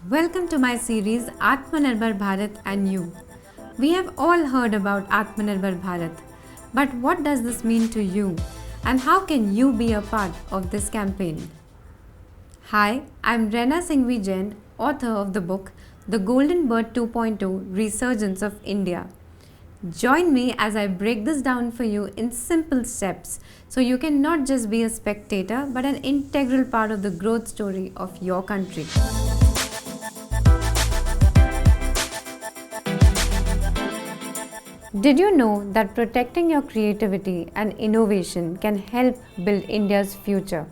Welcome to my series Atmanirbhar Bharat and You. We have all heard about Atmanirbhar Bharat, but what does this mean to you and how can you be a part of this campaign? Hi, I'm Rena Singhvi Jain, author of the book The Golden Bird 2.0 Resurgence of India. Join me as I break this down for you in simple steps so you can not just be a spectator but an integral part of the growth story of your country. Did you know that protecting your creativity and innovation can help build India's future?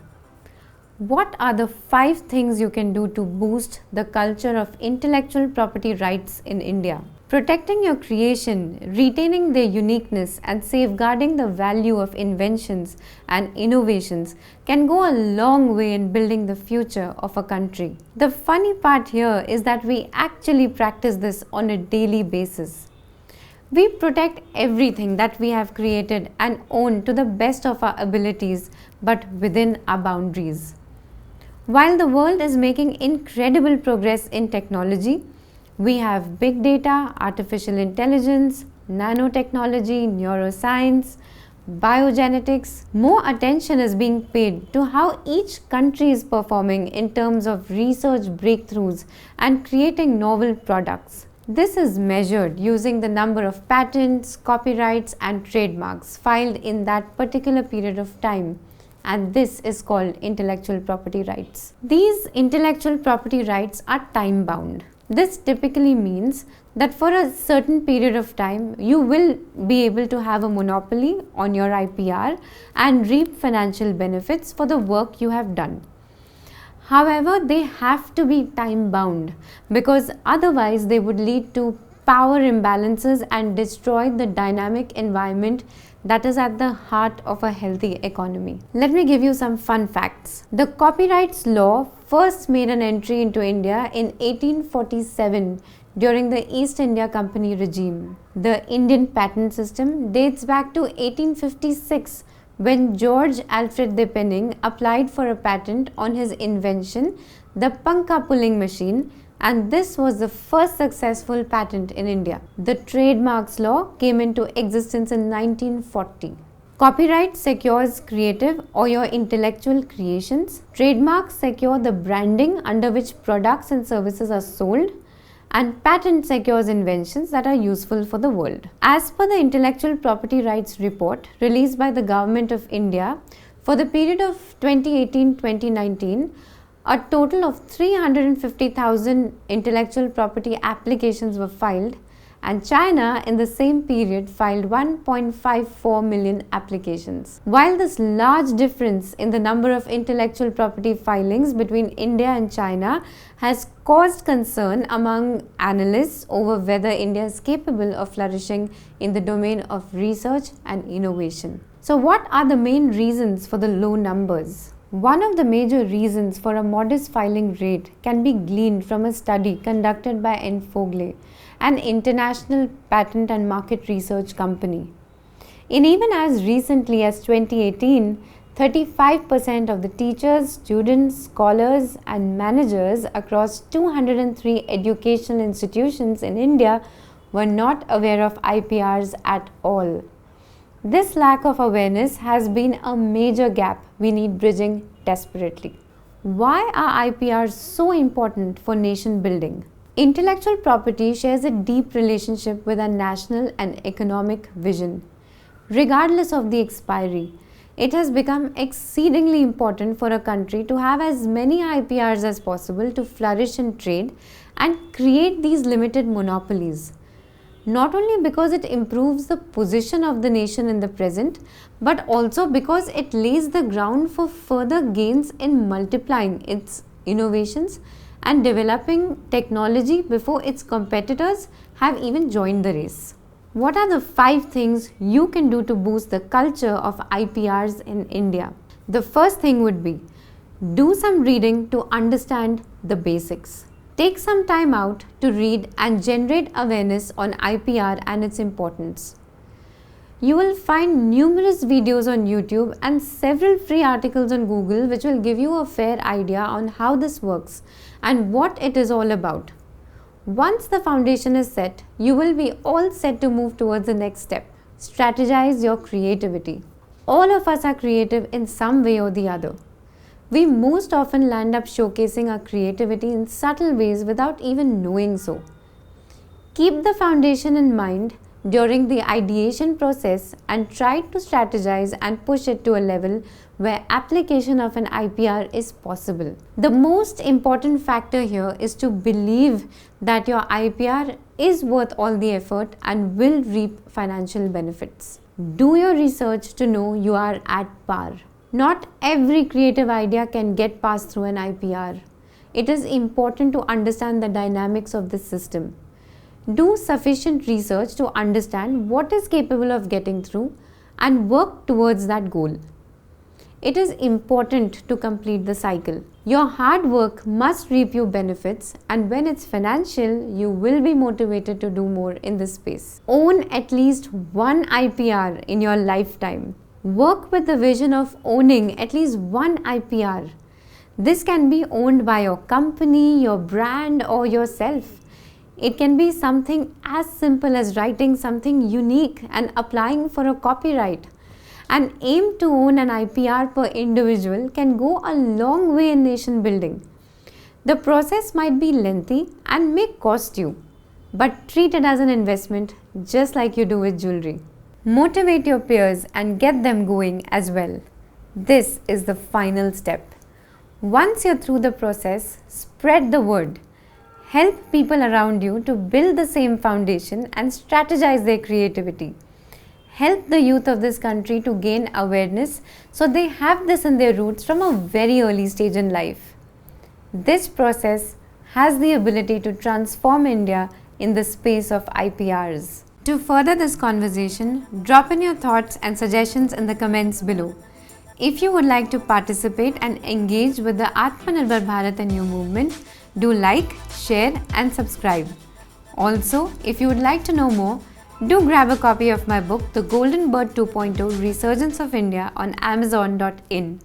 What are the 5 things you can do to boost the culture of intellectual property rights in India? Protecting your creation, retaining their uniqueness, and safeguarding the value of inventions and innovations can go a long way in building the future of a country. The funny part here is that we actually practice this on a daily basis. We protect everything that we have created and own to the best of our abilities, but within our boundaries. While the world is making incredible progress in technology, we have big data, artificial intelligence, nanotechnology, neuroscience, biogenetics. More attention is being paid to how each country is performing in terms of research breakthroughs and creating novel products. This is measured using the number of patents, copyrights, and trademarks filed in that particular period of time, and this is called intellectual property rights. These intellectual property rights are time bound. This typically means that for a certain period of time, you will be able to have a monopoly on your IPR and reap financial benefits for the work you have done. However, they have to be time bound because otherwise they would lead to power imbalances and destroy the dynamic environment that is at the heart of a healthy economy. Let me give you some fun facts. The copyrights law first made an entry into India in 1847 during the East India Company regime. The Indian patent system dates back to 1856 when George Alfred de Penning applied for a patent on his invention, the Panka pulling machine, and this was the first successful patent in India. The trademarks law came into existence in 1940. Copyright secures creative or your intellectual creations. Trademarks secure the branding under which products and services are sold. And patent secures inventions that are useful for the world. As per the Intellectual Property Rights Report released by the Government of India, for the period of 2018-2019, a total of 350,000 intellectual property applications were filed, and China in the same period filed 1.54 million applications. While this large difference in the number of intellectual property filings between India and China has caused concern among analysts over whether India is capable of flourishing in the domain of research and innovation. So what are the main reasons for the low numbers? One of the major reasons for a modest filing rate can be gleaned from a study conducted by Enfogle, an international patent and market research company. In even as recently as 2018, 35% of the teachers, students, scholars, and managers across 203 educational institutions in India were not aware of IPRs at all. This lack of awareness has been a major gap we need bridging desperately. Why are IPRs so important for nation building? Intellectual property shares a deep relationship with our national and economic vision. Regardless of the expiry, it has become exceedingly important for a country to have as many IPRs as possible to flourish in trade and create these limited monopolies. Not only because it improves the position of the nation in the present, but also because it lays the ground for further gains in multiplying its innovations and developing technology before its competitors have even joined the race. What are the 5 things you can do to boost the culture of IPRs in India? The first thing would be do some reading to understand the basics. Take some time out to read and generate awareness on IPR and its importance. You will find numerous videos on YouTube and several free articles on Google which will give you a fair idea on how this works and what it is all about. Once the foundation is set, you will be all set to move towards the next step. Strategize your creativity. All of us are creative in some way or the other. We most often land up showcasing our creativity in subtle ways without even knowing so. Keep the foundation in mind during the ideation process and try to strategize and push it to a level where application of an IPR is possible. The most important factor here is to believe that your IPR is worth all the effort and will reap financial benefits. Do your research to know you are at par. Not every creative idea can get passed through an IPR. It is important to understand the dynamics of this system. Do sufficient research to understand what is capable of getting through and work towards that goal. It is important to complete the cycle. Your hard work must reap you benefits, and when it's financial, you will be motivated to do more in this space. Own at least one IPR in your lifetime. Work with the vision of owning at least one IPR. This can be owned by your company, your brand, or yourself. It can be something as simple as writing something unique and applying for a copyright. An aim to own an IPR per individual can go a long way in nation building. The process might be lengthy and may cost you, but treat it as an investment just like you do with jewelry. Motivate your peers and get them going as well. This is the final step. Once you're through the process, spread the word. Help people around you to build the same foundation and strategize their creativity. Help the youth of this country to gain awareness so they have this in their roots from a very early stage in life. This process has the ability to transform India in the space of IPRs. To further this conversation, drop in your thoughts and suggestions in the comments below. If you would like to participate and engage with the Atmanirbhar Bharat and New movement, do like, share and subscribe. Also, if you would like to know more, do grab a copy of my book, The Golden Bird 2.0 Resurgence of India on Amazon.in.